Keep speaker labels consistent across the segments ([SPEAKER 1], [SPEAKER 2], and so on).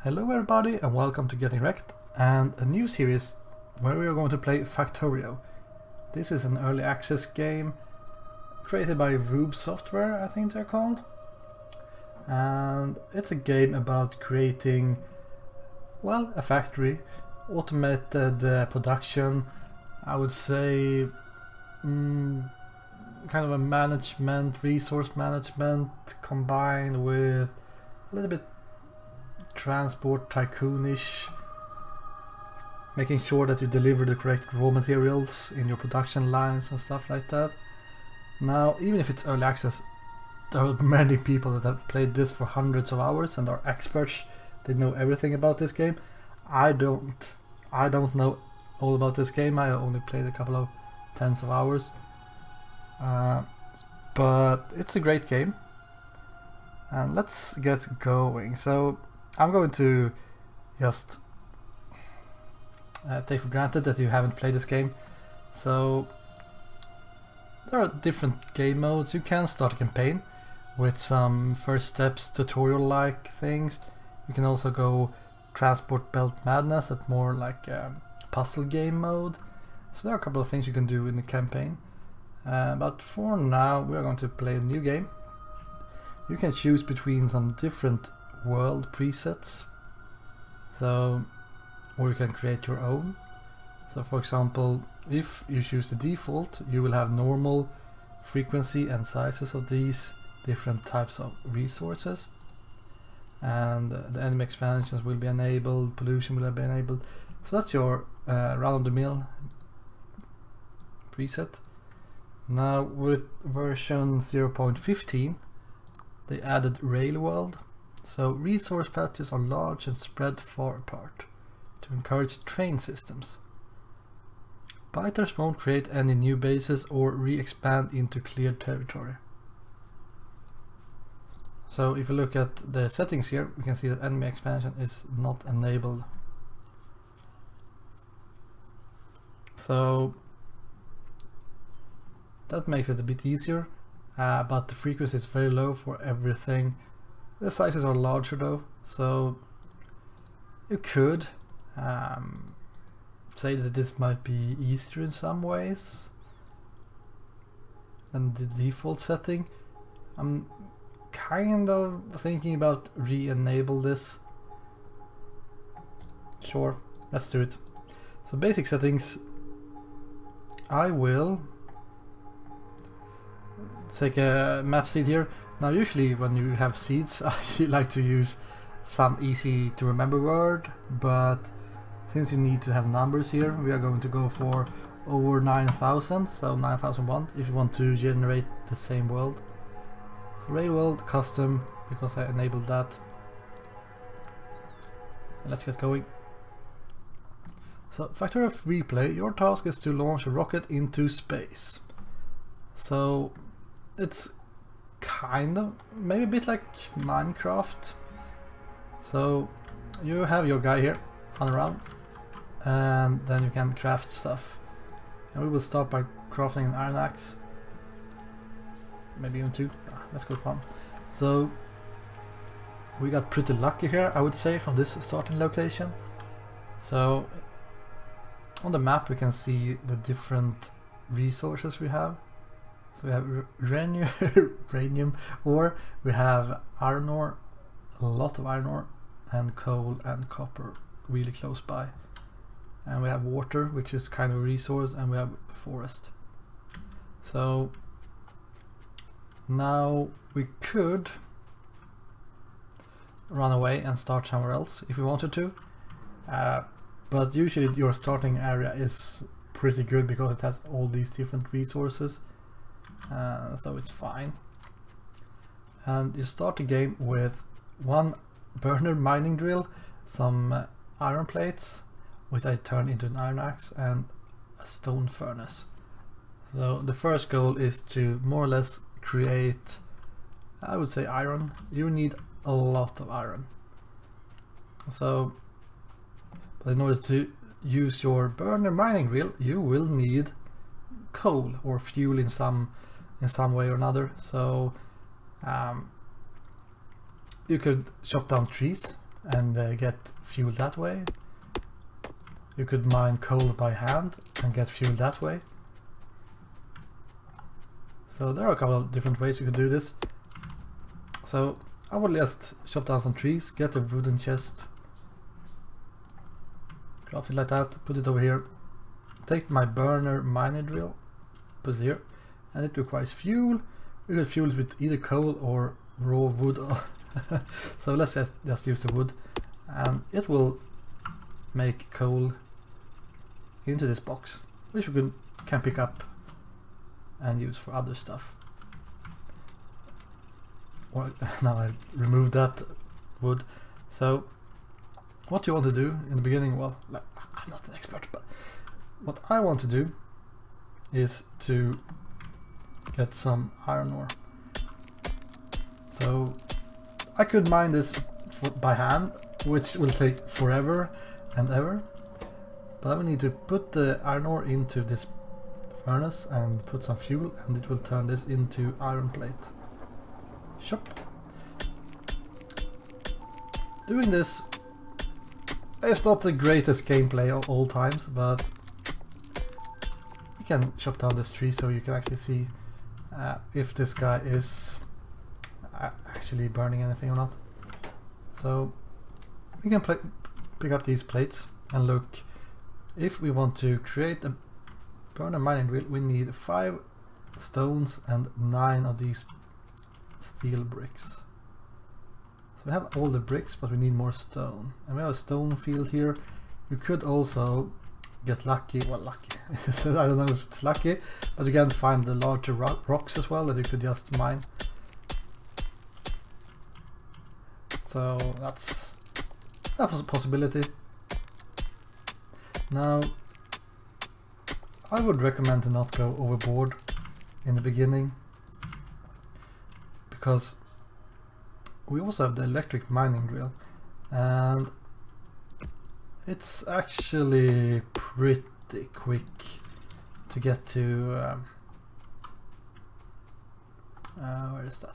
[SPEAKER 1] Hello everybody and welcome to Getting Wrecked and a new series where we are going to play Factorio. This is an early access game created by Voob Software, I think they're called. And it's a game about creating, well, a factory, automated production, I would say kind of a management, resource management combined with a little bit transport tycoonish, making sure that you deliver the correct raw materials in your production lines and stuff like that. Now, even if it's early access, there are many people that have played this for hundreds of hours and are experts. They know everything about this game. I don't know all about this game. I only played a couple of tens of hours, but it's a great game and let's get going. So I'm going to just take for granted that you haven't played this game. So there are different game modes. You can start a campaign with some first steps tutorial-like things. You can also go transport belt madness at more like puzzle game mode. So there are a couple of things you can do in the campaign. But for now we are going to play a new game. You can choose between some different world presets, so, or you can create your own. So for example, if you choose the default, you will have normal, frequency and sizes of these different types of resources, and the enemy expansions will be enabled, pollution will be enabled. So that's your run-of-the-mill preset. Now with version 0.15 they added rail world. So resource patches are large and spread far apart to encourage train systems. Biters won't create any new bases or re-expand into cleared territory. So if you look at the settings here, we can see that enemy expansion is not enabled. So that makes it a bit easier, but the frequency is very low for everything. The sizes are larger though, so you could say that this might be easier in some ways than the default setting. I'm kind of thinking about re-enable this. Sure, let's do it. So basic settings, I will take a map seed here. Now usually when you have seeds I like to use some easy to remember word, but since you need to have numbers here, we are going to go for over 9,000, so 9001 if you want to generate the same world. So rail world custom, because I enabled that. Let's get going. So Factorio free play, your task is to launch a rocket into space. So it's kind of maybe a bit like Minecraft. So you have your guy here run around and then you can craft stuff, and we will start by crafting an iron axe, maybe even two. Let's go for one. So we got pretty lucky here, I would say, from this starting location. So on the map we can see the different resources we have. So we have uranium ore, we have iron ore, a lot of iron ore, and coal and copper really close by. And we have water, which is kind of a resource, and we have forest. So now we could run away and start somewhere else if we wanted to. But usually your starting area is pretty good because it has all these different resources. So it's fine. And you start the game with one burner mining drill, some iron plates, which I turned into an iron axe, and a stone furnace. So the first goal is to more or less create, I would say, iron. You need a lot of iron. So, but in order to use your burner mining drill, you will need coal or fuel in some way or another. So you could chop down trees and get fuel that way. You could mine coal by hand and get fuel that way. So there are a couple of different ways you could do this. So I will just chop down some trees, get a wooden chest, craft it like that, put it over here, take my burner mining drill, put it here, and it requires fuel. You can fuel it with either coal or raw wood. So let's just use the wood, and it will make coal into this box, which we can pick up and use for other stuff. Well, now I removed that wood. So what you want to do in the beginning, well, I'm not an expert, but what I want to do is to get some iron ore. So I could mine this by hand, which will take forever and ever, but I will need to put the iron ore into this furnace and put some fuel, and it will turn this into iron plate. Shop. Doing this is not the greatest gameplay of all times, but you can chop down this tree so you can actually see if this guy is actually burning anything or not. So we can pick up these plates and look. If we want to create a burner mining drill, we need 5 stones and 9 of these steel bricks. So we have all the bricks, but we need more stone, and we have a stone field here. You could also get lucky, well, lucky, I don't know if it's lucky, but you can find the larger rocks as well that you could just mine. So that was a possibility. Now I would recommend to not go overboard in the beginning, because we also have the electric mining drill, and it's actually pretty quick to get to where is that?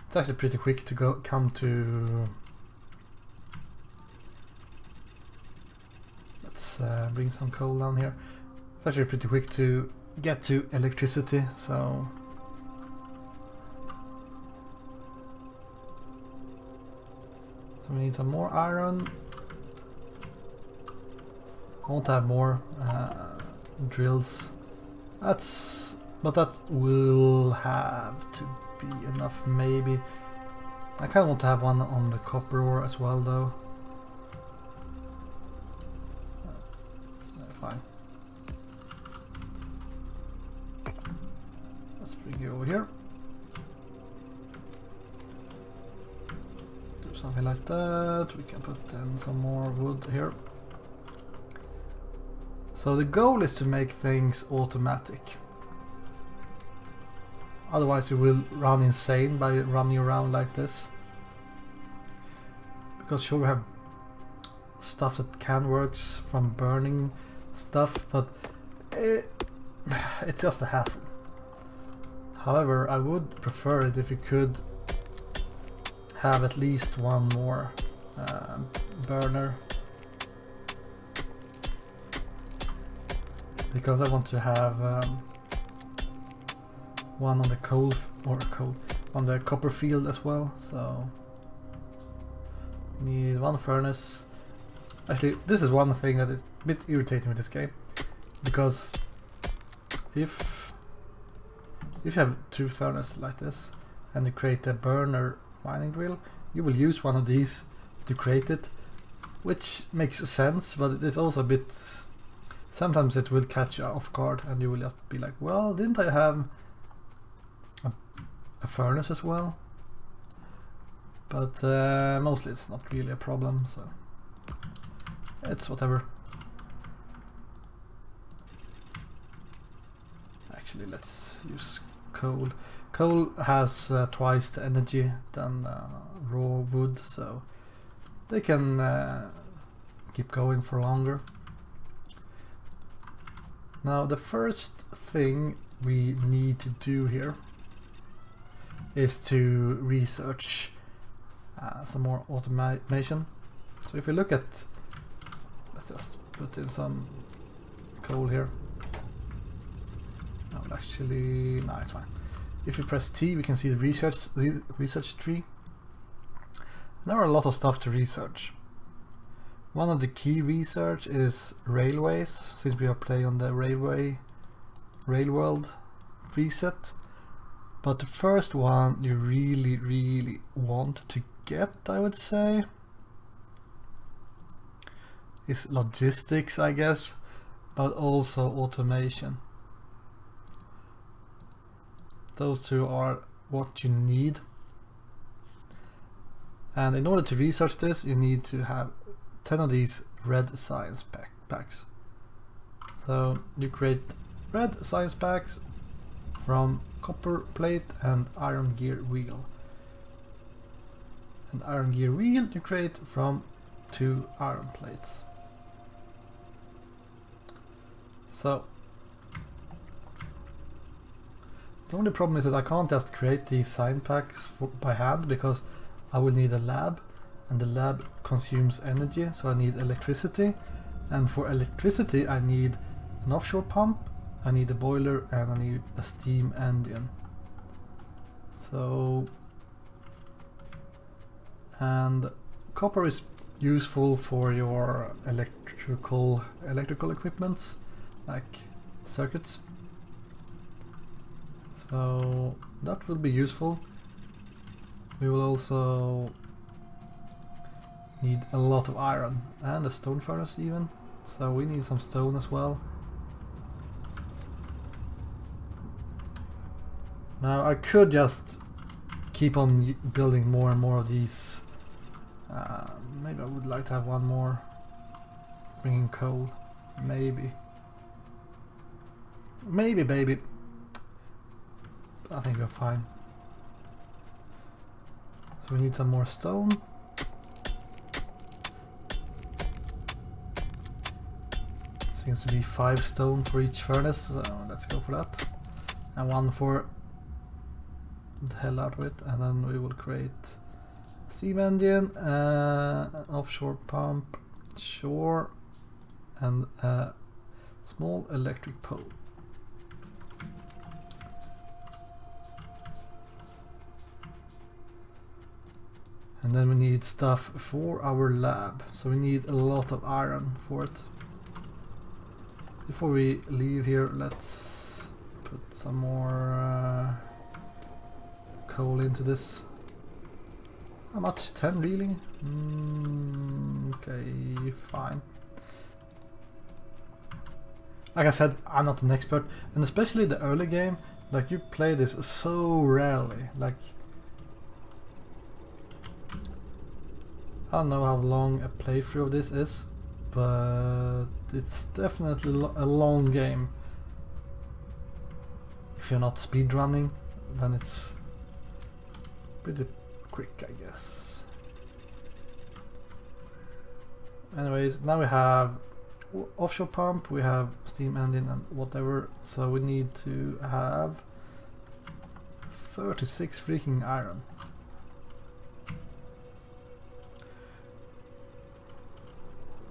[SPEAKER 1] It's actually pretty quick to come to. Let's bring some coal down here. It's actually pretty quick to get to electricity, so we need some more iron. I want to have more drills. But that will have to be enough, maybe. I kind of want to have one on the copper ore as well, though. Fine. Let's bring you over here. Do something like that. We can put in some more wood here. So the goal is to make things automatic. Otherwise you will run insane by running around like this. Because sure, we have stuff that can work from burning stuff, but it's just a hassle. However, I would prefer it if you could have at least one more burner, because I want to have one on the on the copper field as well. So need one furnace. Actually, this is one thing that is a bit irritating with this game, because if you have 2 furnaces like this and you create a burner mining drill, you will use one of these to create it, which makes sense, but it is also a bit, sometimes it will catch you off guard and you will just be like, well, didn't I have a furnace as well? But mostly it's not really a problem, so it's whatever. Actually, let's use coal. Coal has twice the energy than raw wood, so they can keep going for longer. Now the first thing we need to do here is to research some more automation. So if we look at, let's just put in some coal here. No, actually, no, it's fine. If we press T, we can see the research tree. There are a lot of stuff to research. One of the key research is railways, since we are playing on the rail world preset. But the first one you really want to get, I would say, is logistics, I guess, but also automation. Those two are what you need. And in order to research this, you need to have 10 of these red science packs. So you create red science packs from copper plate and iron gear wheel. And iron gear wheel you create from 2 iron plates. So the only problem is that I can't just create these science packs by hand, because I will need a lab, and the lab consumes energy, so I need electricity, and for electricity I need an offshore pump, I need a boiler, and I need a steam engine. So, and copper is useful for your electrical equipments, like circuits. So that will be useful. We will also need a lot of iron and a stone furnace even, so we need some stone as well. Now I could just keep on building more and more of these. Maybe I would like to have one more bringing coal. Maybe baby. I think we're fine. So we need some more stone. Seems to be 5 stone for each furnace, so let's go for that. And 1 for the hell out of it, and then we will create steam engine, an offshore pump, sure, and a small electric pole. And then we need stuff for our lab, so we need a lot of iron for it. Before we leave here, let's put some more coal into this. How much? 10 really? Okay, fine. Like I said, I'm not an expert, and especially the early game, like you play this so rarely. Like, I don't know how long a playthrough of this is, but it's definitely a long game. If you're not speedrunning, then it's pretty quick, I guess. Anyways, now we have offshore pump, we have steam engine and whatever, so we need to have 36 freaking iron.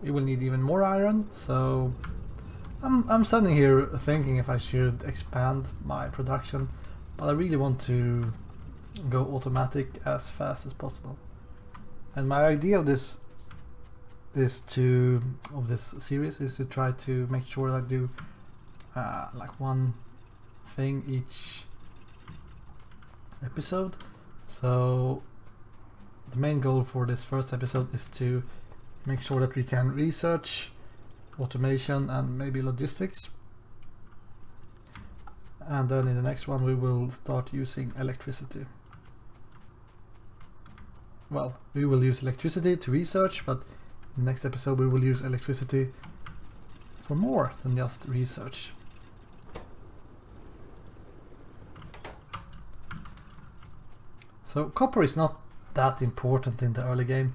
[SPEAKER 1] We will need even more iron, so I'm standing here thinking if I should expand my production, but I really want to go automatic as fast as possible. And my idea of this series is to try to make sure that I do like one thing each episode. So the main goal for this first episode is to make sure that we can research, automation and maybe logistics. And then in the next one we will start using electricity. Well, we will use electricity to research, but in the next episode we will use electricity for more than just research. So copper is not that important in the early game.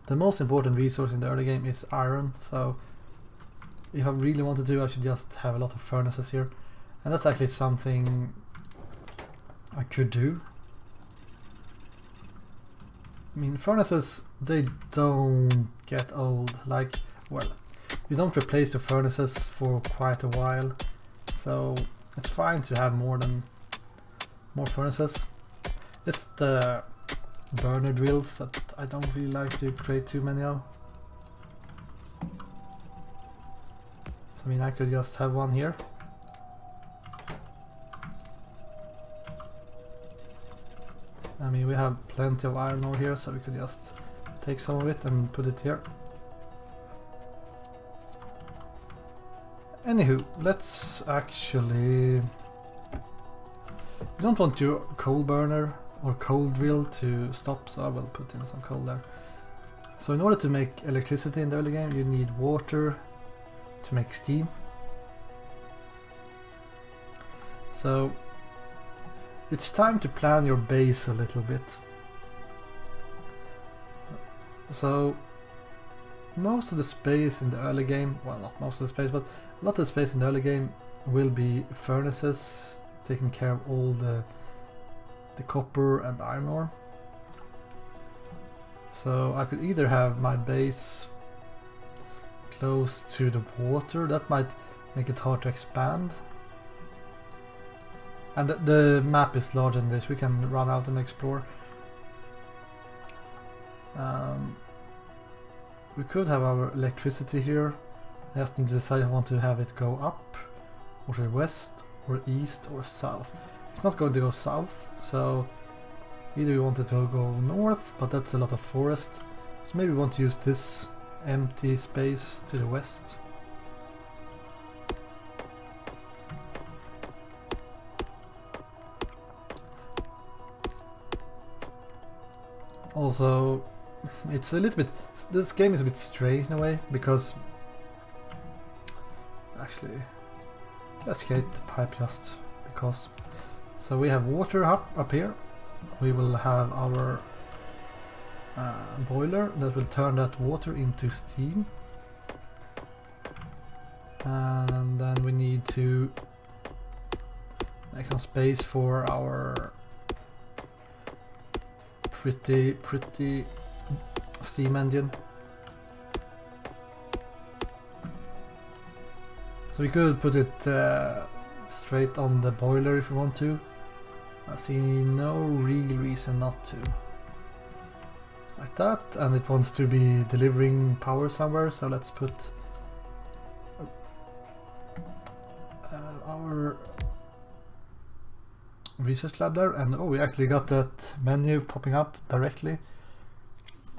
[SPEAKER 1] The most important resource in the early game is iron, so if I really want to do, I should just have a lot of furnaces here. And that's actually something I could do. I mean, furnaces, they don't get old. Like, well, you don't replace the furnaces for quite a while, so it's fine to have more furnaces. It's the burner drills that I don't really like to create too many of. So I mean, I could just have one here. I mean, we have plenty of iron ore here, so we could just take some of it and put it here. Anywho, let's actually... We don't want your coal burner or coal drill to stop, so I will put in some coal there. So in order to make electricity in the early game, you need water to make steam. So it's time to plan your base a little bit. So most of the space in the early game, well, not most of the space, but a lot of the space in the early game will be furnaces taking care of all the copper and iron ore. So I could either have my base close to the water, that might make it hard to expand. And the map is larger than this, we can run out and explore. We could have our electricity here. I just need to decide if I want to have it go up, or to the west, or east, or south. It's not going to go south, so either we want it to go north, but that's a lot of forest. So maybe we want to use this empty space to the west. Also, it's a little bit... This game is a bit strange in a way, because... Actually, let's create the pipe just because. So we have water up here. We will have our boiler that will turn that water into steam. And then we need to make some space for our pretty steam engine. So we could put it straight on the boiler if we want to. I see no real reason not to. Like that, and it wants to be delivering power somewhere, so let's put our research lab there, and oh, we actually got that menu popping up directly.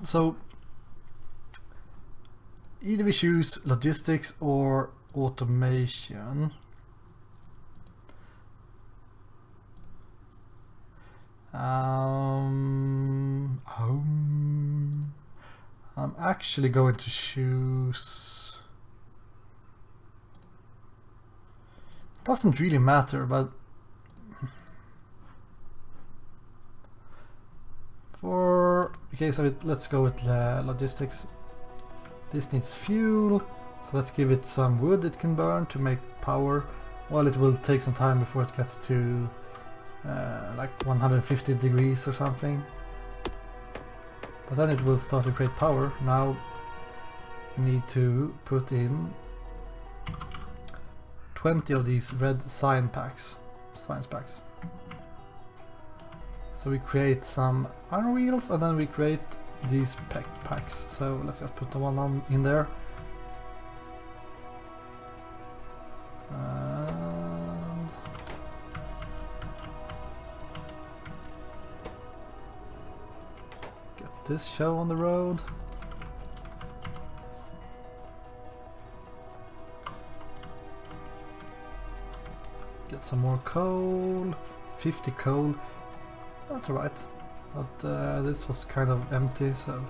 [SPEAKER 1] So either we choose logistics or automation. I'm actually going to choose... It doesn't really matter, but for... Okay, so let's go with logistics. This needs fuel, so let's give it some wood it can burn to make power. Well, it will take some time before it gets to like 150 degrees or something. But then it will start to create power. Now we need to put in 20 of these red science packs. So we create some iron wheels and then we create these packs. So let's just put the one on in there. And get this show on the road. Get some more coal. 50 coal. That's alright. But this was kind of empty, so...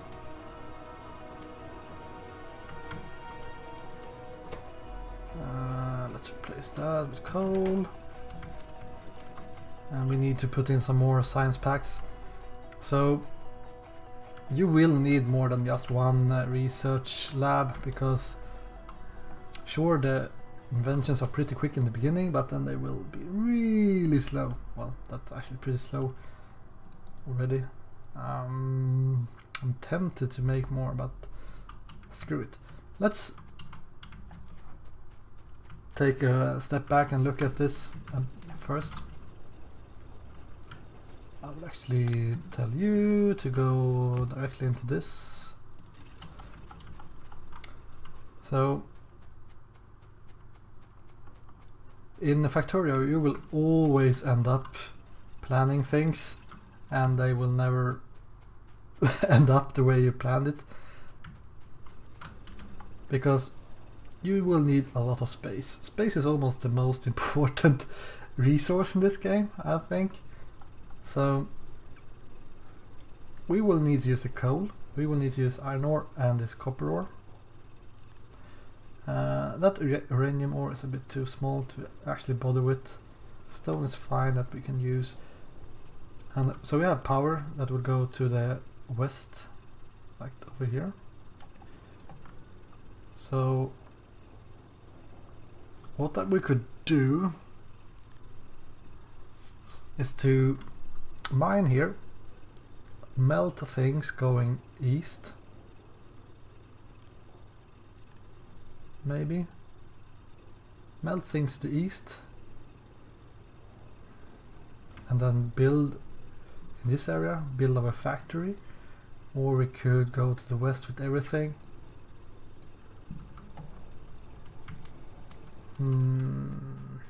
[SPEAKER 1] let's replace that with coal. And we need to put in some more science packs. So you will need more than just one research lab, because sure, the inventions are pretty quick in the beginning, but then they will be really slow. Well, that's actually pretty slow already. I'm tempted to make more, but screw it. Let's take a step back and look at this first. I will actually tell you to go directly into this. So in the Factorio you will always end up planning things and they will never end up the way you planned it, because you will need a lot of space. Space is almost the most important resource in this game, I think. So we will need to use the coal, we will need to use iron ore and this copper ore. That uranium ore is a bit too small to actually bother with. Stone is fine, that we can use. And so we have power that will go to the west, like over here. So what that we could do is to mine here, melt things going east, maybe melt things to the east, and then build in this area, build up a factory. Or we could go to the west with everything. I'm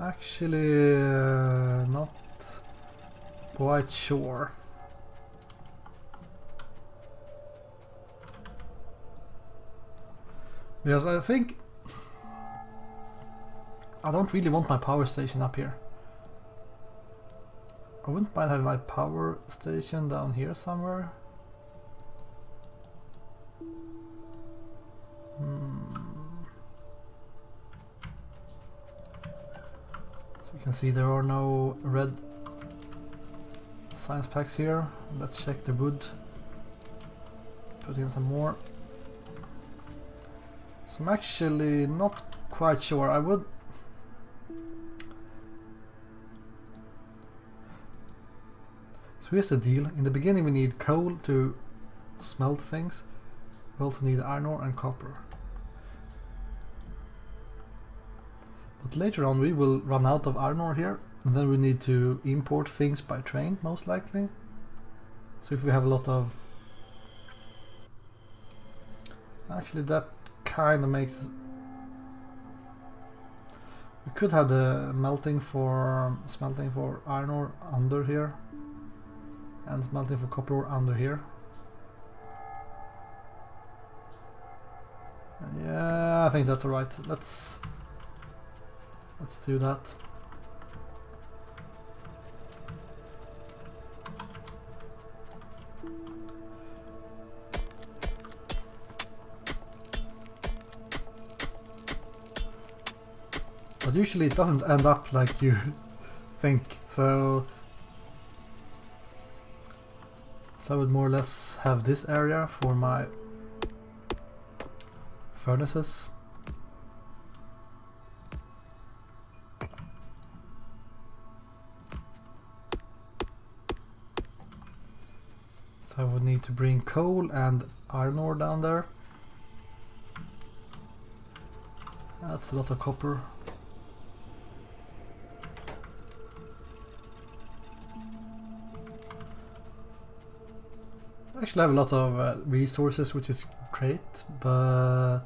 [SPEAKER 1] actually not quite sure. Because I think I don't really want my power station up here. I wouldn't mind having my power station down here somewhere. So we can see there are no red science packs here. Let's check the wood. Put in some more. So I'm actually not quite sure. I would... So here's the deal. In the beginning we need coal to smelt things. We also need iron ore and copper. But later on we will run out of iron ore here, and then we need to import things by train, most likely. So if we have a lot of... Actually that kind of makes... We could have the smelting for iron ore under here, and smelting for copper ore under here. Yeah, I think that's alright. Let's do that. But usually it doesn't end up like you think, so I would more or less have this area for my furnaces. So I would need to bring coal and iron ore down there. That's a lot of copper. I actually have a lot of resources, which is great, but...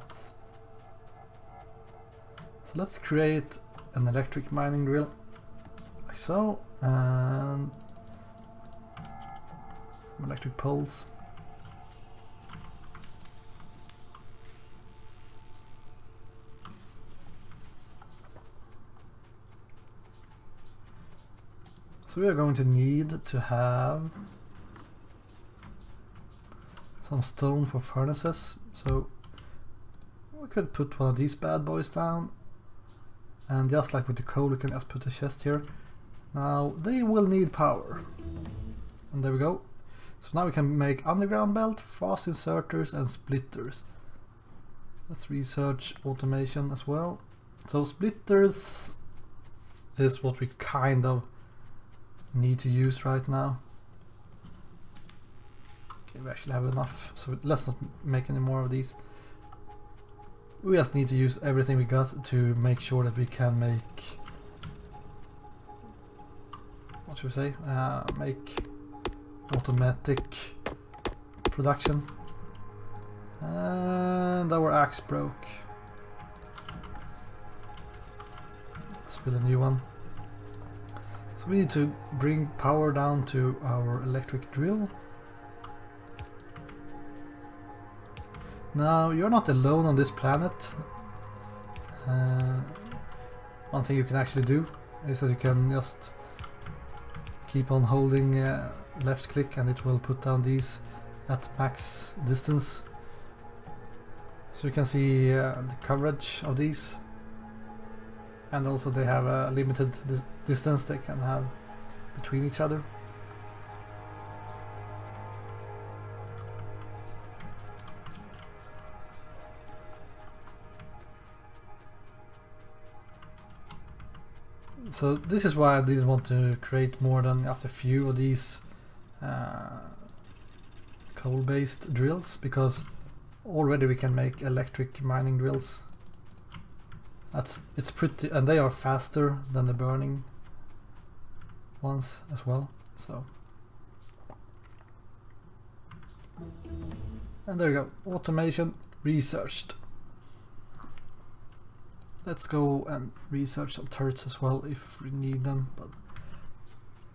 [SPEAKER 1] So let's create an electric mining drill, like so, and some electric poles. So we are going to need to have some stone for furnaces, so we could put one of these bad boys down, and just like with the coal we can just put a chest here. Now they will need power, and there we go. So now we can make underground belt, fast inserters and splitters. Let's research automation as well. So splitters This is what we kind of need to use right now. Okay, we actually have enough, so let's not make any more of these. We just need to use everything we got to make sure that we can make, what should we say, make automatic production. And our axe broke. Let's build a new one. So we need to bring power down to our electric drill. Now, you're not alone on this planet. One thing you can actually do is that you can just keep on holding left click and it will put down these at max distance. So you can see the coverage of these. And also they have a limited distance they can have between each other. So this is why I didn't want to create more than just a few of these coal-based drills, because already we can make electric mining drills. It's pretty, and they are faster than the burning ones as well. So, and there you go, automation researched. Let's go and research some turrets as well if we need them, but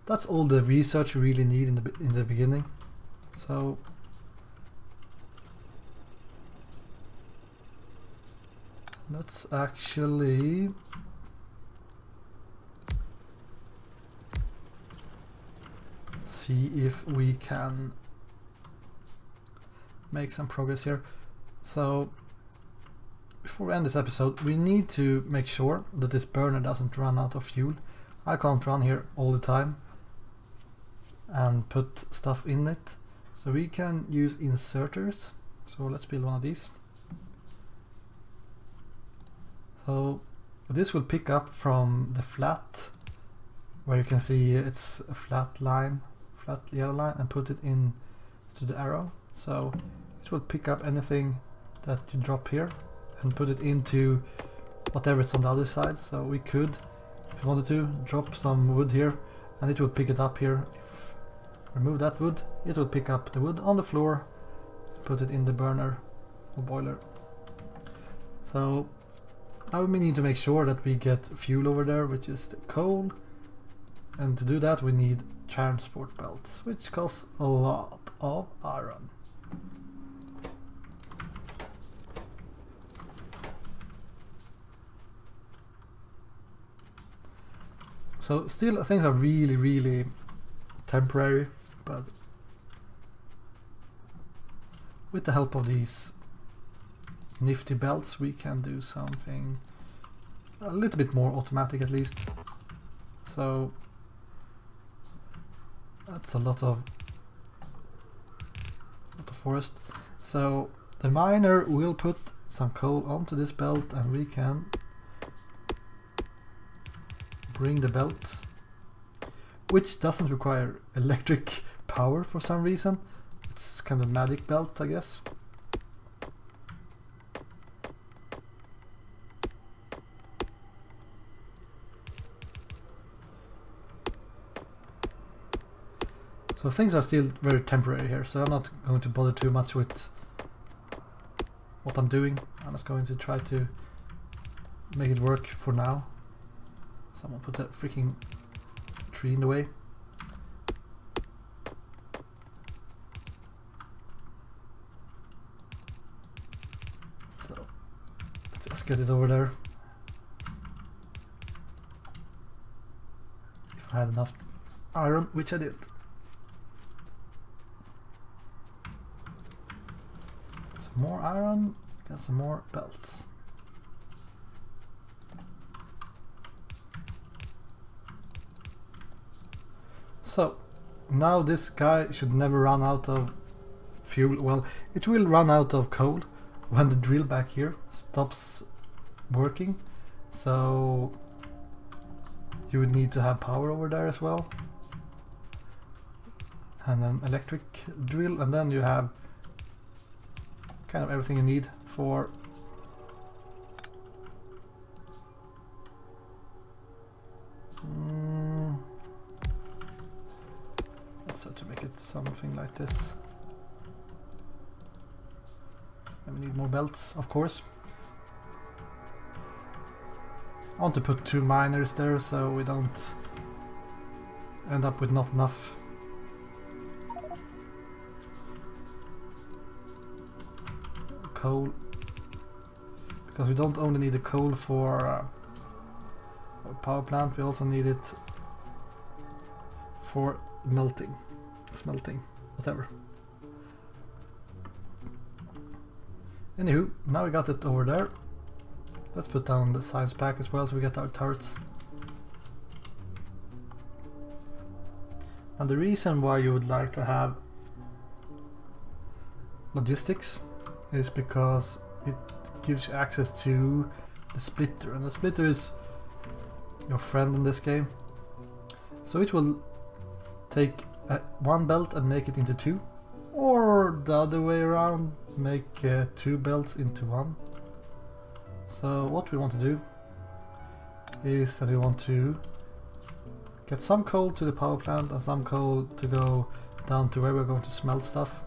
[SPEAKER 1] that's all the research we really need in the beginning. So let's actually see if we can make some progress here. So before we end this episode, we need to make sure that this burner doesn't run out of fuel. I can't run here all the time and put stuff in it, so we can use inserters. So let's build one of these. So this will pick up from the flat, where you can see it's a flat line, flat yellow line, and put it in to the arrow. So it will pick up anything that you drop here and put it into whatever it's on the other side. So we could, if we wanted to, drop some wood here and it will pick it up here. If remove that wood, it will pick up the wood on the floor, put it in the burner or boiler. So now we need to make sure that we get fuel over there, which is the coal, and to do that we need transport belts, which cost a lot of iron. So still things are really temporary, but with the help of these nifty belts we can do something a little bit more automatic at least. So that's a lot of forest. So the miner will put some coal onto this belt and we can bring the belt, which doesn't require electric power for some reason. It's kind of magic belt, I guess. So things are still very temporary here, so I'm not going to bother too much with what I'm doing. I'm just going to try to make it work for now. Someone put a freaking tree in the way. So let's just get it over there. If I had enough iron, which I did. Some more iron, got some more belts. So now this guy should never run out of fuel. Well, it will run out of coal when the drill back here stops working. So you would need to have power over there as well. And an electric drill, and then you have kind of everything you need for let's try to make it something like this. And we need more belts, of course. I want to put 2 miners there so we don't end up with not enough. Coal, because we don't only need the coal for a power plant, we also need it for smelting, whatever. Anywho, now we got it over there. Let's put down the science pack as well so we get our turrets. And the reason why you would like to have logistics is because it gives you access to the splitter, and the splitter is your friend in this game. So it will take one belt and make it into 2, or the other way around, make 2 belts into 1. So what we want to do is that we want to get some coal to the power plant and some coal to go down to where we're going to smelt stuff.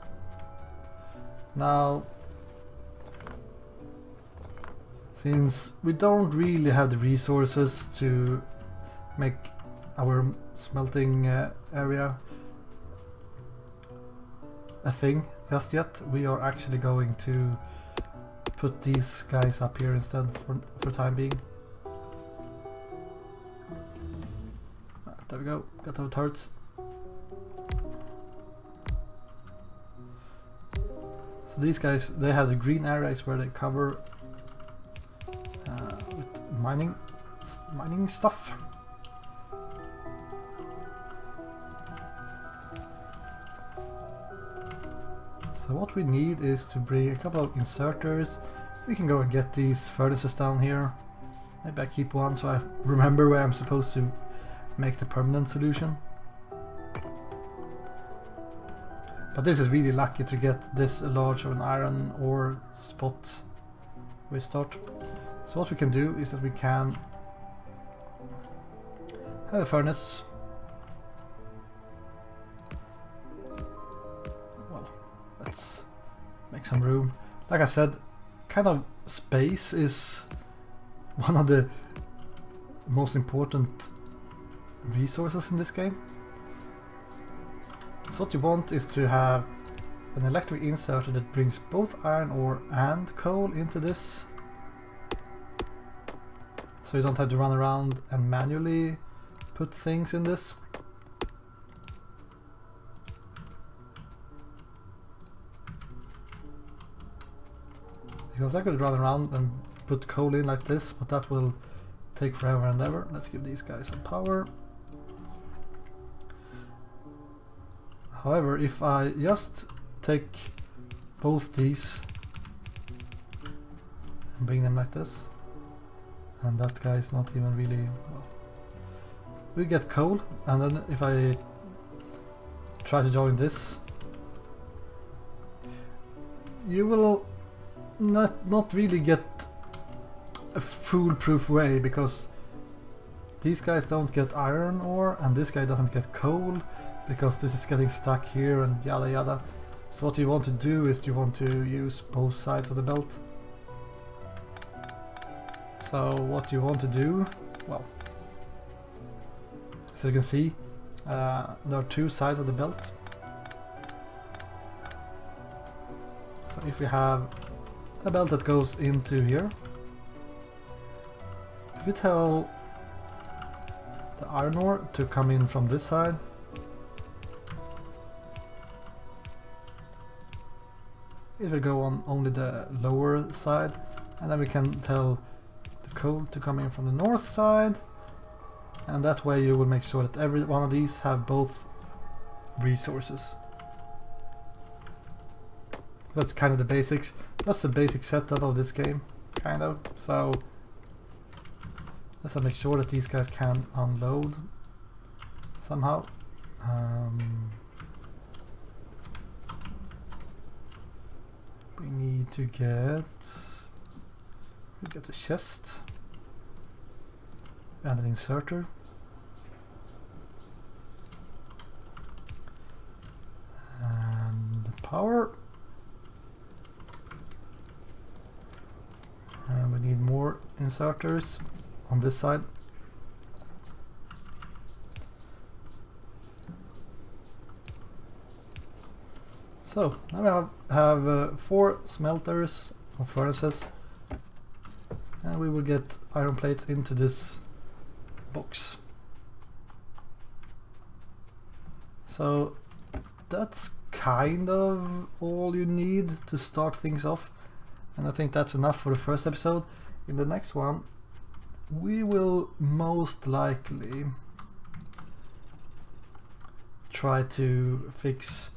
[SPEAKER 1] Now, since we don't really have the resources to make our smelting area a thing just yet, we are actually going to put these guys up here instead for time being. There we go, got our turrets. So these guys, they have the green areas where they cover with mining stuff. So what we need is to bring a couple of inserters. We can go and get these furnaces down here. Maybe I keep one so I remember where I'm supposed to make the permanent solution. But this is really lucky to get this large of an iron ore spot we start. So what we can do is that we can have a furnace. Well, let's make some room. Like I said, kind of space is one of the most important resources in this game. So what you want is to have an electric inserter that brings both iron ore and coal into this. So you don't have to run around and manually put things in this. Because I could run around and put coal in like this, but that will take forever and ever. Let's give these guys some power. However, if I just take both these and bring them like this, and that guy is not even really, well, we get coal, and then if I try to join this, you will not really get a foolproof way, because these guys don't get iron ore and this guy doesn't get coal, because this is getting stuck here and yada yada. So what you want to do is you want to use both sides of the belt. So what you want to do, well, as you can see, there are 2 sides of the belt. So if we have a belt that goes into here, if we tell the iron ore to come in from this side, it will go on only the lower side, and then we can tell the coal to come in from the north side, and that way you will make sure that every one of these have both resources. That's kind of the basics. That's the basic setup of this game, kind of. So Let's make sure that these guys can unload somehow. We need to get a chest and an inserter. And power. And we need more inserters on this side. So now we have 4 smelters or furnaces, and we will get iron plates into this box. So that's kind of all you need to start things off, and I think that's enough for the first episode. In the next one we will most likely try to fix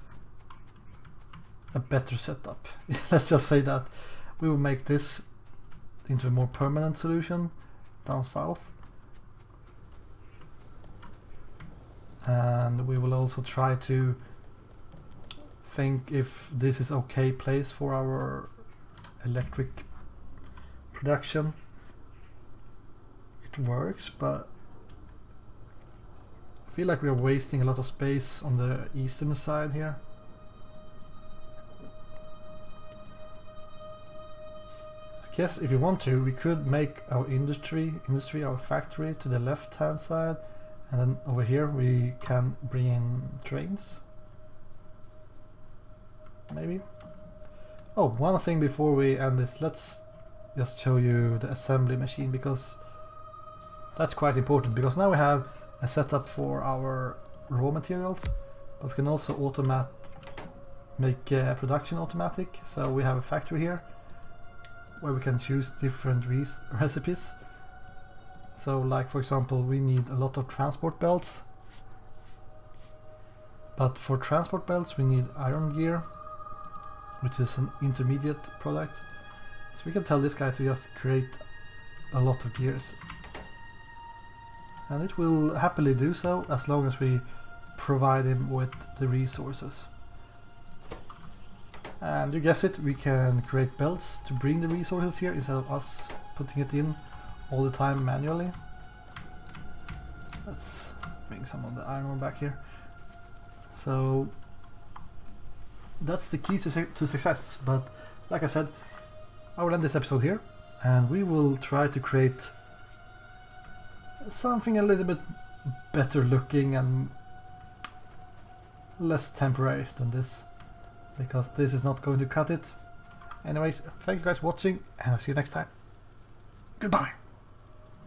[SPEAKER 1] a better setup. Let's just say that we will make this into a more permanent solution down south, and we will also try to think if this is okay place for our electric production. It works, but I feel like we are wasting a lot of space on the eastern side here. Yes, if you want to, we could make our industry, our factory to the left hand side, and then over here we can bring in trains. Maybe. Oh, one thing before we end this, let's just show you the assembly machine, because that's quite important, because now we have a setup for our raw materials, but we can also make production automatic. So we have a factory here where we can choose different recipes. So like for example, we need a lot of transport belts, but for transport belts we need iron gear, which is an intermediate product. So we can tell this guy to just create a lot of gears, and it will happily do so as long as we provide him with the resources. And you guess it, we can create belts to bring the resources here instead of us putting it in all the time manually. Let's bring some of the iron ore back here. So that's the key to success. But like I said, I will end this episode here, and we will try to create something a little bit better looking and less temporary than this, because this is not going to cut it. Anyways, thank you guys for watching, and I'll see you next time. Goodbye!